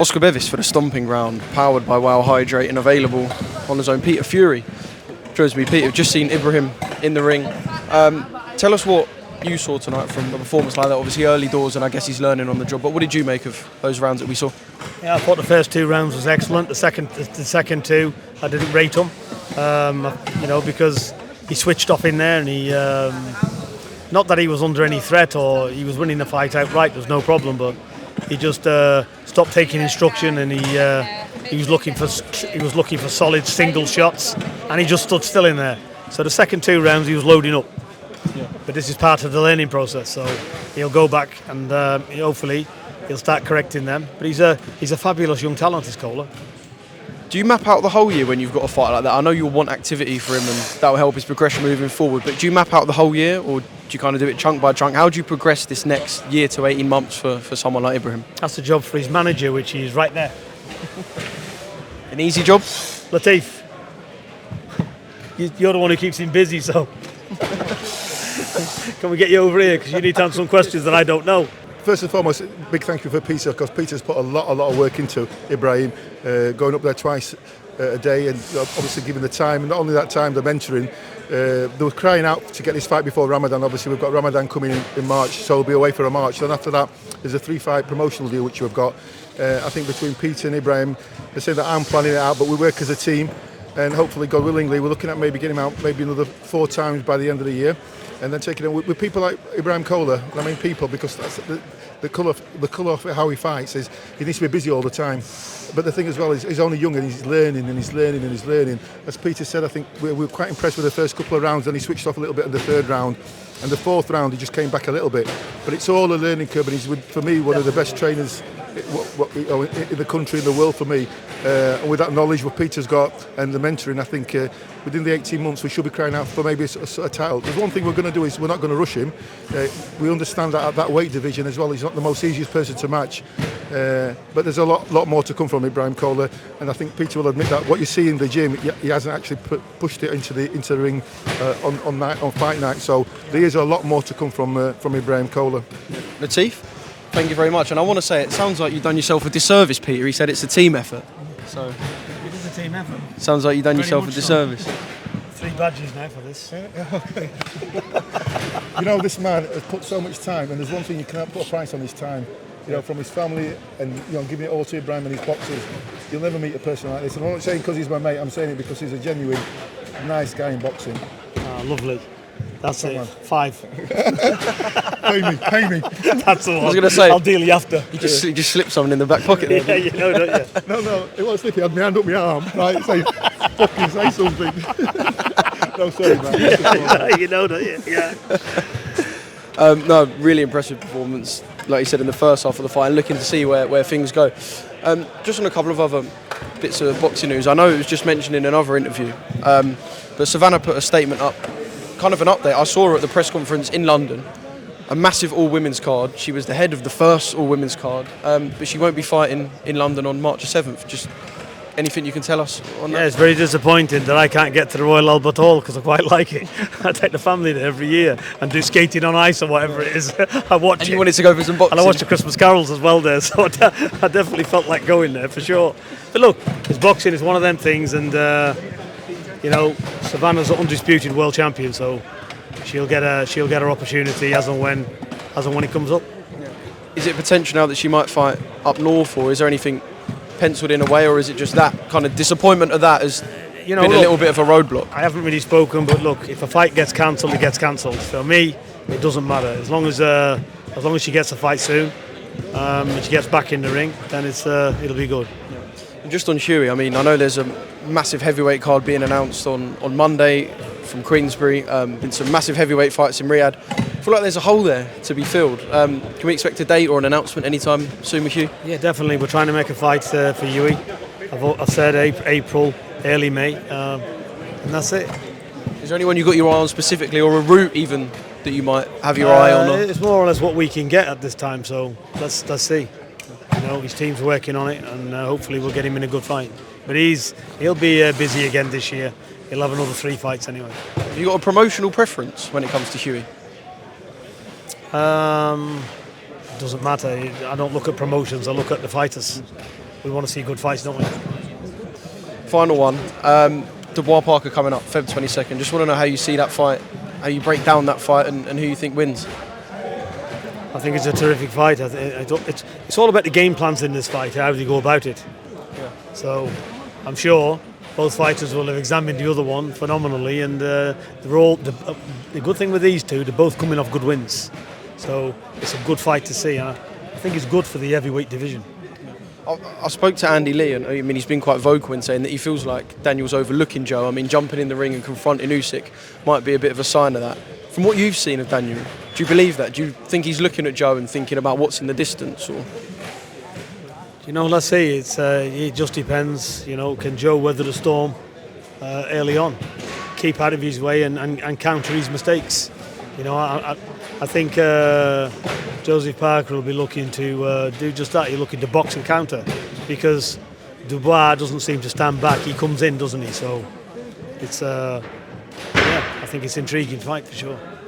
Oscar Bevis for the Stomping Ground, powered by Wow Hydrate and available on his own. Peter Fury joins me. Peter, just seen Ibrahim in the ring. Tell us what you saw tonight from a performance like that. Obviously early doors, and I guess he's learning on the job. But what did you make of those rounds that we saw? Yeah, I thought the first two rounds was excellent. The second two, I didn't rate him. Because he switched off in there, and he not that he was under any threat or he was winning the fight outright. There was no problem, but he just stopped taking instruction, and he was looking for solid single shots, and he just stood still in there. So the second two rounds he was loading up. Yeah. But this is part of the learning process, so he'll go back and hopefully he'll start correcting them. But he's a fabulous young talent, this Kohler. Do you map out the whole year when you've got a fight like that? I know you'll want activity for him, and that will help his progression moving forward. But do you map out the whole year, or do you kind of do it chunk by chunk? How do you progress this next year to 18 months for someone like Ibrahim? That's the job for his manager, which is right there. An easy job? Latif, you're the one who keeps him busy, so can we get you over here, because you need to answer some questions that I don't know. First and foremost, big thank you for Peter, because Peter's put a lot of work into Ibrahim, going up there twice a day, and obviously giving the time, and not only that time, the mentoring. They were crying out to get this fight before Ramadan. Obviously we've got Ramadan coming in March, so we'll be away for a March. Then after that there's a 3-fight promotional deal which we've got. I think between Peter and Ibrahim, they say that I'm planning it out, but we work as a team, and hopefully, God willingly, we're looking at maybe getting him out maybe another 4 times by the end of the year, and then taking him with people like Ibrahim Kohler. I mean people, because that's the colour of how he fights is he needs to be busy all the time. But the thing as well is he's only young, and he's learning and he's learning and he's learning. As Peter said, I think we were quite impressed with the first couple of rounds, and he switched off a little bit in the third round, and the fourth round he just came back a little bit. But it's all a learning curve, and he's, for me, one of the best trainers in the country, in the world for me. And with that knowledge what Peter's got and the mentoring, I think within the 18 months we should be crying out for maybe a title. There's one thing we're going to do is we're not going to rush him. We understand that at that weight division as well, he's not the most easiest person to match. But there's a lot more to come from Ibrahim Kohler, and I think Peter will admit that what you see in the gym, he hasn't actually pushed it into the ring on fight night. So there is a lot more to come from Ibrahim Kohler. Latif, thank you very much. And I want to say, it sounds like you've done yourself a disservice, Peter. He said it's a team effort. So It is a team effort. Sounds like you've done yourself a disservice. 3 badges now for this. Okay. You know, this man has put so much time, and there's one thing you cannot put a price on his time. You know, from his family, and giving it all to Ibrahim and his boxers. You'll never meet a person like this. And I'm not saying because he's my mate, I'm saying it because he's a genuine, nice guy in boxing. Ah, lovely. That's it. 5. Pay me. That's the one. I was going to say, I'll deal you after. You just slipped something in the back pocket there. Yeah, you know, don't you? No, it wasn't slippy. I had my hand up my arm. Right, fucking say something. No, sorry, man. Yeah, you know, don't you? Yeah. No, really impressive performance, like you said, in the first half of the fight, and looking to see where things go. Just on a couple of other bits of boxing news, I know it was just mentioned in another interview, but Savannah put a statement up, kind of an update. I saw her at the press conference in London, a massive all-women's card. She was the head of the first all-women's card, but she won't be fighting in London on March 7th. Just anything you can tell us on that? Yeah, it's very disappointing that I can't get to the Royal Albert Hall, because I quite like it. I take the family there every year and do skating on ice or whatever it is. I watch and you wanted to go for some boxing? And I watch the Christmas carols as well there, so I definitely felt like going there for sure. But look, it's boxing, it's one of them things, and Savannah's an undisputed world champion, so she'll get her opportunity as and when it comes up. Yeah. Is it potential now that she might fight up north, or is there anything penciled in a way, or is it just that kind of disappointment of that has been a little bit of a roadblock? I haven't really spoken, but look, if a fight gets cancelled, it gets cancelled. For me, it doesn't matter. As long as she gets a fight soon, and she gets back in the ring, then it'll be good. Yeah. And just on Hughie, I mean, I know there's a massive heavyweight card being announced on Monday from Queensbury. Been some massive heavyweight fights in Riyadh. I feel like there's a hole there to be filled. Can we expect a date or an announcement anytime soon with Hugh? Yeah, definitely. We're trying to make a fight for Hughie. I've said April, early May, and that's it. Is there anyone you got your eye on specifically, or a route even that you might have your eye on? Or? It's more or less what we can get at this time. So let's see. His team's working on it, and hopefully we'll get him in a good fight. But he'll be busy again this year. He'll have another 3 fights anyway. Have you got a promotional preference when it comes to Hughie? Doesn't matter. I don't look at promotions. I look at the fighters. we want to see good fights, don't we? Final one. Dubois Parker coming up, Feb 22nd. Just want to know how you see that fight, how you break down that fight, and who you think wins. I think it's a terrific fight. It's all about the game plans in this fight, how they go about it. Yeah. So I'm sure both fighters will have examined the other one phenomenally, and the good thing with these two, they're both coming off good wins. So it's a good fight to see. I think it's good for the heavyweight division. I spoke to Andy Lee, and I mean he's been quite vocal in saying that he feels like Daniel's overlooking Joe. I mean, jumping in the ring and confronting Usyk might be a bit of a sign of that. From what you've seen of Daniel, do you believe that? Do you think he's looking at Joe and thinking about what's in the distance? Or? Let's see. It just depends. Can Joe weather the storm early on, keep out of his way and counter his mistakes? I think Joseph Parker will be looking to do just that. He's looking to box and counter, because Dubois doesn't seem to stand back. He comes in, doesn't he? So it's I think it's an intriguing fight for sure.